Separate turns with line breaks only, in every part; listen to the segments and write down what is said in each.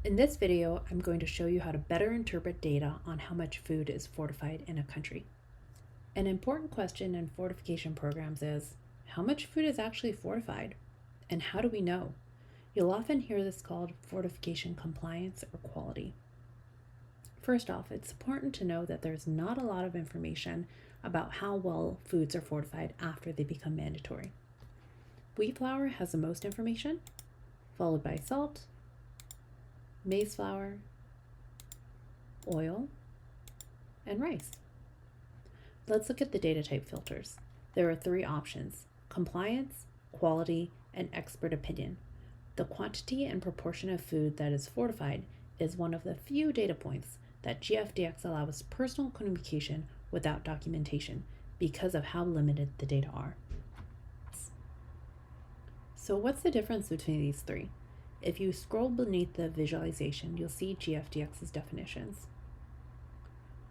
In this video, I'm going to show you how to better interpret data on how much food is fortified in a country. An important question in fortification programs is, how much food is actually fortified? And how do we know? You'll often hear this called fortification compliance or quality. First off, it's important to know that there's not a lot of information about how well foods are fortified after they become mandatory. Wheat flour has the most information, followed by salt, maize flour, oil, and rice. Let's look at the data type filters. There are three options: compliance, quality, and expert opinion. The quantity and proportion of food that is fortified is one of the few data points that GFDX allows personal communication without documentation because of how limited the data are. So what's the difference between these three? If you scroll beneath the visualization, you'll see GFDX's definitions.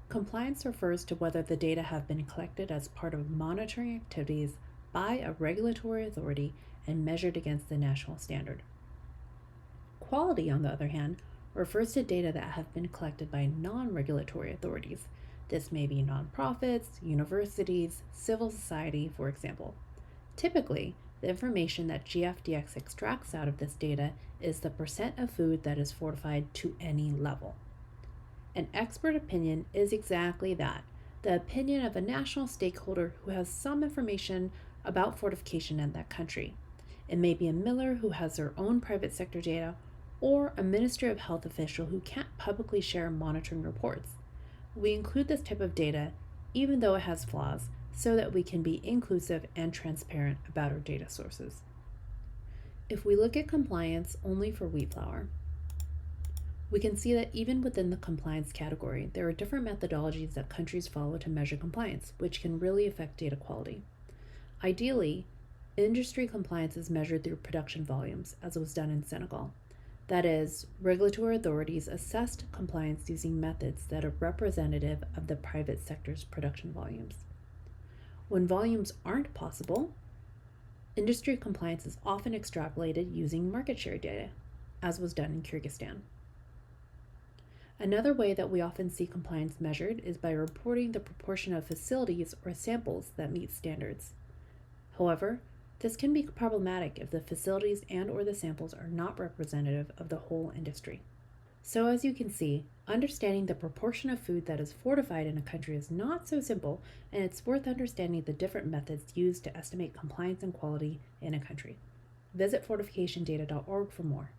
Compliance refers to whether the data have been collected as part of monitoring activities by a regulatory authority and measured against the national standard. Quality, on the other hand, refers to data that have been collected by non-regulatory authorities. This may be nonprofits, universities, civil society, for example. Typically, the information that GFDX extracts out of this data is the percent of food that is fortified to any level. An expert opinion is exactly that, the opinion of a national stakeholder who has some information about fortification in that country. It may be a miller who has their own private sector data, or a Ministry of Health official who can't publicly share monitoring reports. We include this type of data, even though it has flaws, so that we can be inclusive and transparent about our data sources. If we look at compliance only for wheat flour, we can see that even within the compliance category, there are different methodologies that countries follow to measure compliance, which can really affect data quality. Ideally, industry compliance is measured through production volumes, as was done in Senegal. That is, regulatory authorities assessed compliance using methods that are representative of the private sector's production volumes. When volumes aren't possible, industry compliance is often extrapolated using market share data, as was done in Kyrgyzstan. Another way that we often see compliance measured is by reporting the proportion of facilities or samples that meet standards. However, this can be problematic if the facilities and/or the samples are not representative of the whole industry. So as you can see, understanding the proportion of food that is fortified in a country is not so simple, and it's worth understanding the different methods used to estimate compliance and quality in a country. Visit fortificationdata.org for more.